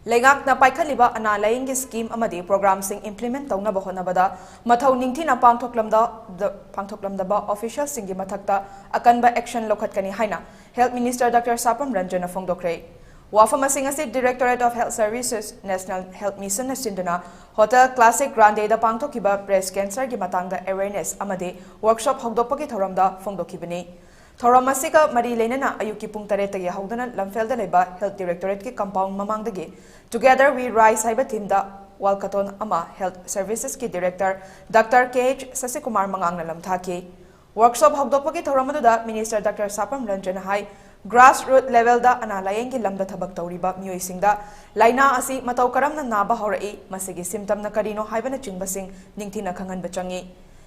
Leingakna paikhatliba ana layenggi scheme amadi program sing implement tounaba hotnabada Mathou ningthina pangthoklamdaba official singgi mathakta akanba action loukhatkani haina Health Minister Dr.Sapam Ranjan phongdokre. Wafam asing asi Directorate of Health Services National Health Mission na sinduna Hotel Classic Grande da pangthokiba breast cancer gi matangda awareness amadi workshop hogdokpagi thoramda phongdokibani. Thoram asiga mari leinana ayuki pung 8 tagi haudana lamfelda leba Health Directorate ki compound mamangdagi Together We Rise haiba teamda walkaton ama Health Services ki Director Dr. K.H. Sasikumar mangangna lamthaki. Workshop hogdokpagi thoramada Minister Dr.Sapam Ranjan hai grassroots level da ana layenggi lamda thabak tawriba mioisingda laina asi matau karamna naba horai masigi symptom na karino haibana chingbasing ningthina khanganba changi.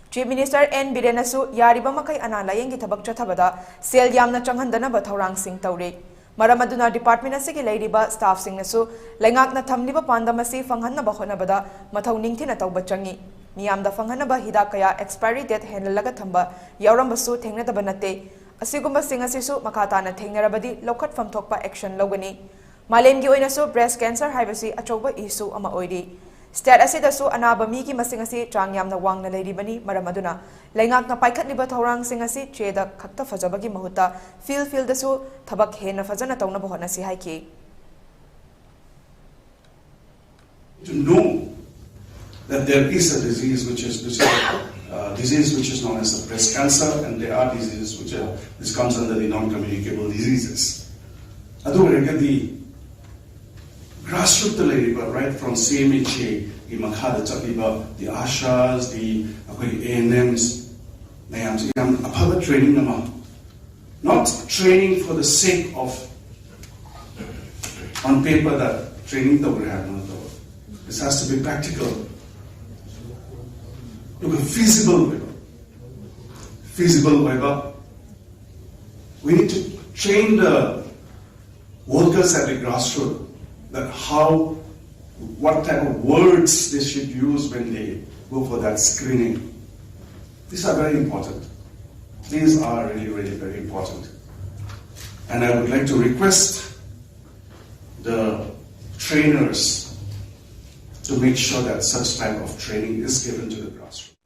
Chief Minister N. Birenasu yariba makai ana layenggi thabak chathabada sel yamna changhandana ba thorang sing tawri. Maramaduna department asigi leiriba staff sing nasu Leingakna thamliba pandamasi fanghanna ba hotnabada mathau ningthina tawba changi. Miyamda fanghanna ba hida kaya expiry date henlaga thamba yaurambasu thengnadaba nate. Asigumba sing asisu makatana thengnarabadi loukhatfam thokpa action logani. Malemgi oinasu breast cancer haibasi achoba issue ama oiri. State asidasu anaba migi masing asi changyamna wangna leiribani maramaduna Leingakna paikhatliba thorang sing asi cheda khakta fajabagi mahuta field dasu thabak hena fajana taunaba hotnasi haiki. To know that there is a disease which is known as the breast cancer, and there are diseases which comes under the non-communicable diseases. Adu the grassroots level, right from CMHA, the Mathou, the Ashas, the ANMs, a training, not training for the sake of on paper that training that we have. This has to be practical. Look at feasible way. We need to train the workers at the grassroots that what type of words they should use when they go for that screening. These are very important. These are really, really very important. And I would like to request the trainers to make sure that such type of training is given to the grassroots.